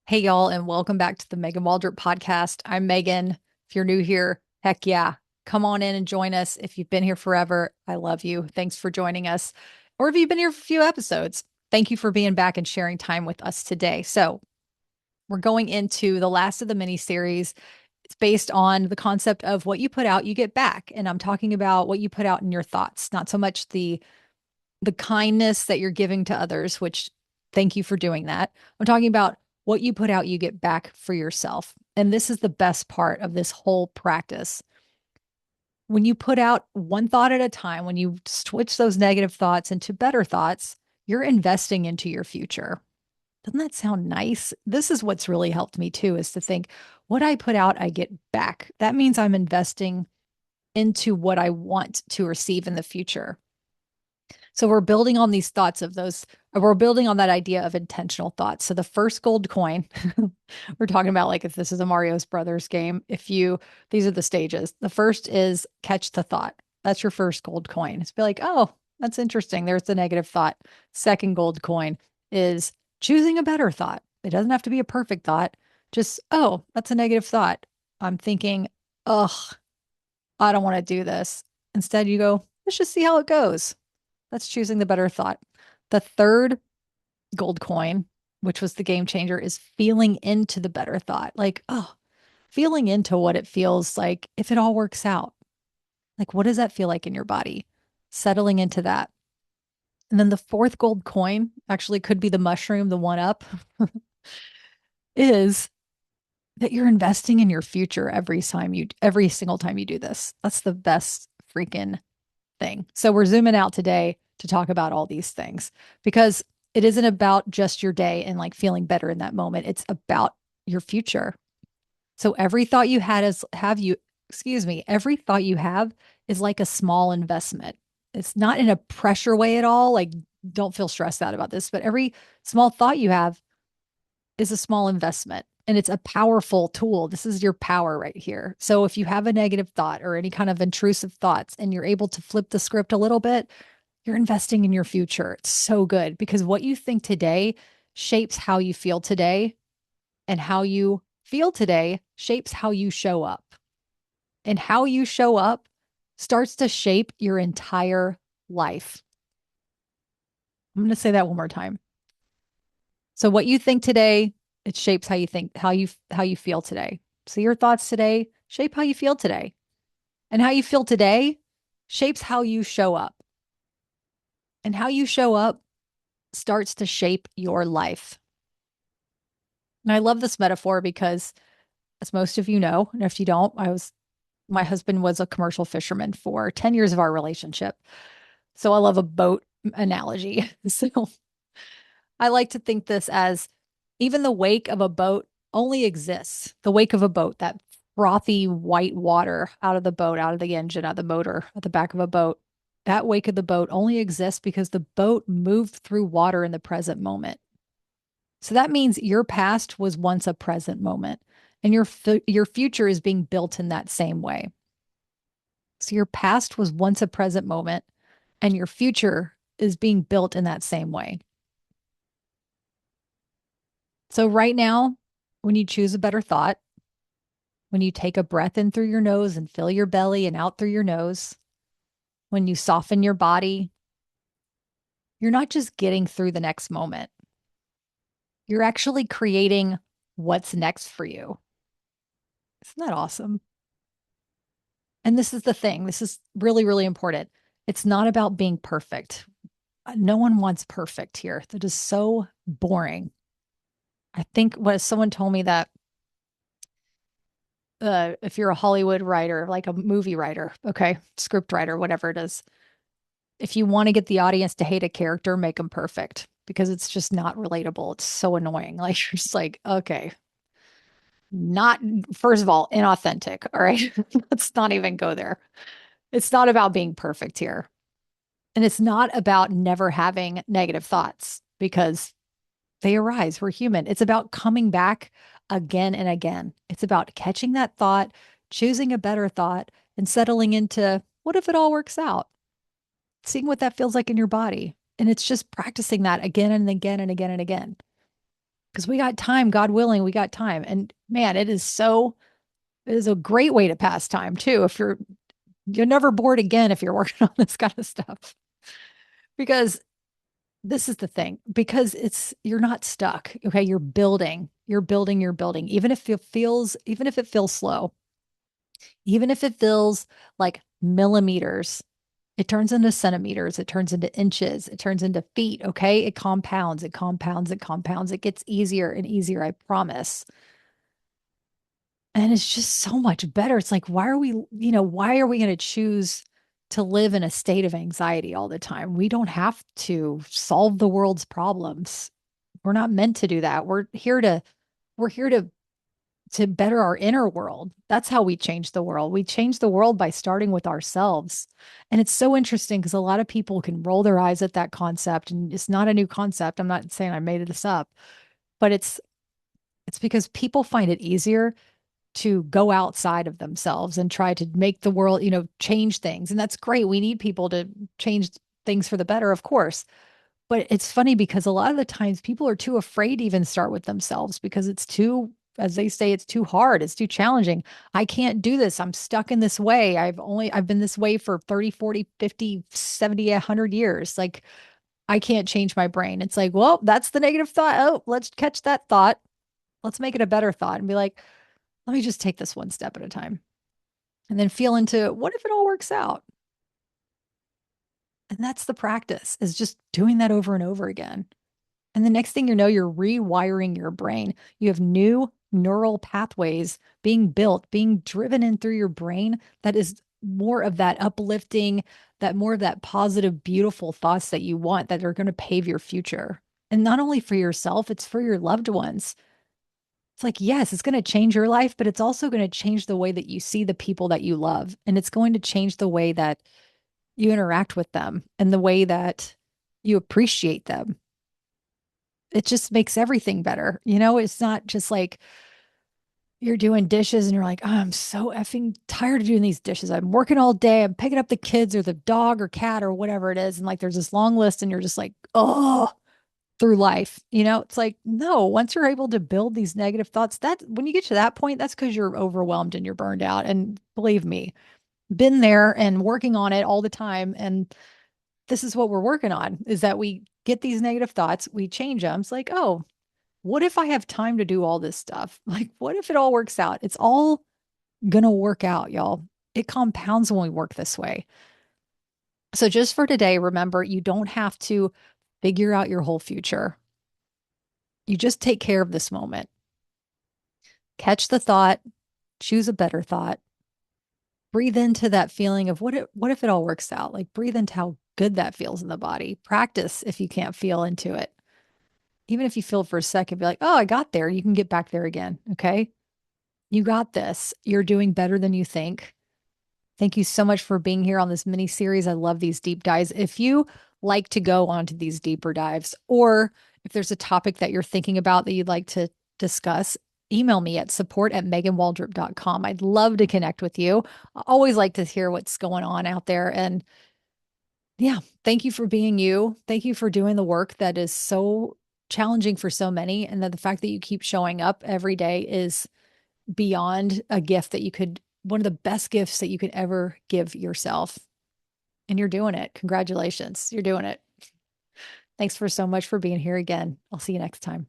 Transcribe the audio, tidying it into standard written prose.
Hey, y'all, and welcome back to the Megan Waldrop podcast. I'm Megan. If you're new here, heck yeah, come on in and join us. If you've been here forever, I love you. Thanks for joining us. Or if you've been here for a few episodes, thank you for being back and sharing time with us today. So, we're going into the last of the mini series. It's based on the concept of what you put out, you get back. And I'm talking about what you put out in your thoughts, not so much the kindness that you're giving to others, which thank you for doing that. I'm talking about what you put out, you get back for yourself. And this is the best part of this whole practice. When you put out one thought at a time, when you switch those negative thoughts into better thoughts, you're investing into your future. Doesn't that sound nice? This is what's really helped me too, is to think what I put out, I get back. That means I'm investing into what I want to receive in the future. So we're building on these thoughts of those, we're building on that idea of intentional thoughts. So the first gold coin, we're talking about like if this is a Mario's Brothers game, these are the stages. The first is catch the thought. That's your first gold coin. It's be like, oh, that's interesting. There's the negative thought. Second gold coin is choosing a better thought. It doesn't have to be a perfect thought. Just, oh, that's a negative thought. I'm thinking, ugh, I don't want to do this. Instead, you go, let's just see how it goes. That's choosing the better thought. The third gold coin, which was the game changer, is feeling into the better thought. Like, oh, feeling into what it feels like if it all works out. Like, what does that feel like in your body? Settling into that. And then the fourth gold coin actually could be the mushroom, the one up, is that you're investing in your future every single time you do this. That's the best freaking thing. So we're zooming out today to talk about all these things because it isn't about just your day and like feeling better in that moment. It's about your future. So every thought you had is have you, excuse me, every thought you have is like a small investment. It's not in a pressure way at all. Like, don't feel stressed out about this, but every small thought you have is a small investment and it's a powerful tool. This is your power right here. So if you have a negative thought or any kind of intrusive thoughts and you're able to flip the script a little bit, you're investing in your future. It's so good because what you think today shapes how you feel today, and how you feel today shapes how you show up. And how you show up starts to shape your entire life. I'm going to say that one more time. So what you think today, it shapes how you think, how you feel today. So your thoughts today shape how you feel today. And how you feel today shapes how you show up. And how you show up starts to shape your life. And I love this metaphor because, as most of you know, and if you don't, my husband was a commercial fisherman for 10 years of our relationship. So I love a boat analogy. So I like to think this as even the wake of a boat only exists. The wake of a boat, that frothy white water out of the boat, out of the engine, out of the motor, at the back of a boat, that wake of the boat only exists because the boat moved through water in the present moment. So that means your past was once a present moment and your future is being built in that same way. So your past was once a present moment and your future is being built in that same way. So right now, when you choose a better thought, when you take a breath in through your nose and fill your belly and out through your nose, when you soften your body, you're not just getting through the next moment. You're actually creating what's next for you. Isn't that awesome? And this is the thing. This is really, really important. It's not about being perfect. No one wants perfect here. That is so boring. I think what someone told me that if you're a Hollywood writer, like a movie writer, okay, script writer, whatever it is, if you want to get the audience to hate a character, make them perfect because it's just not relatable. It's so annoying. Like you're just like, okay, not first of all, inauthentic. All right. Let's not even go there. It's not about being perfect here. And it's not about never having negative thoughts because they arise. We're human. It's about coming back again and again. It's about catching that thought, choosing a better thought, and settling into what if it all works out? Seeing what that feels like in your body. And it's just practicing that again and again and again and again. because we got time, God willing, we got time. And man, it is a great way to pass time too. If you're never bored again if you're working on this kind of stuff. Because this is the thing, because you're not stuck. Okay. You're building. Even if it feels slow, even if it feels like millimeters, it turns into centimeters, it turns into inches, it turns into feet. Okay. It compounds, it compounds, it compounds. It gets easier and easier, I promise. And it's just so much better. It's like, why are we going to choose to live in a state of anxiety all the time? We don't have to solve the world's problems. We're not meant to do that. We're here to better our inner world. That's how we change the world. We change the world by starting with ourselves. And it's so interesting because a lot of people can roll their eyes at that concept, and it's not a new concept. I'm not saying I made this up, but it's because people find it easier to go outside of themselves and try to make the world, change things. And that's great. We need people to change things for the better, of course. But it's funny because a lot of the times people are too afraid to even start with themselves because it's too, as they say, it's too hard. It's too challenging. I can't do this. I'm stuck in this way. I've been this way for 30, 40, 50, 70, 100 years. Like, I can't change my brain. It's like, well, that's the negative thought. Oh, let's catch that thought. Let's make it a better thought and be like, let me just take this one step at a time and then feel into what if it all works out? And that's the practice, is just doing that over and over again. And the next thing you know, you're rewiring your brain. You have new neural pathways being built, being driven in through your brain that is more of that uplifting, that more of that positive, beautiful thoughts that you want that are going to pave your future. And not only for yourself, it's for your loved ones. It's like, yes, it's going to change your life, but it's also going to change the way that you see the people that you love. And it's going to change the way that you interact with them and the way that you appreciate them. It just makes everything better. It's not just like you're doing dishes and you're like, oh, I'm so effing tired of doing these dishes. I'm working all day. I'm picking up the kids or the dog or cat or whatever it is. And like, there's this long list and you're just like, oh, through life. It's like, no, once you're able to build these negative thoughts, that when you get to that point, that's because you're overwhelmed and you're burned out. And believe me, been there and working on it all the time. And this is what we're working on, is that we get these negative thoughts, we change them. It's like, oh, what if I have time to do all this stuff? Like, what if it all works out? It's all gonna work out, y'all. It compounds when we work this way. So just for today, remember, you don't have to figure out your whole future. You just take care of this moment. Catch the thought, choose a better thought. Breathe into that feeling of what if it all works out? Like, breathe into how good that feels in the body. Practice if you can't feel into it. Even if you feel it for a second, be like, oh, I got there. You can get back there again. Okay. You got this. You're doing better than you think. Thank you so much for being here on this mini series. I love these deep dives. If you like to go onto these deeper dives, or if there's a topic that you're thinking about that you'd like to discuss, email me at support@meganwaldrop.com. I'd love to connect with you. I always like to hear what's going on out there. And yeah, thank you for being you. Thank you for doing the work that is so challenging for so many. And that the fact that you keep showing up every day is beyond a gift that one of the best gifts that you could ever give yourself. And you're doing it. Congratulations. You're doing it. Thanks for so much for being here again. I'll see you next time.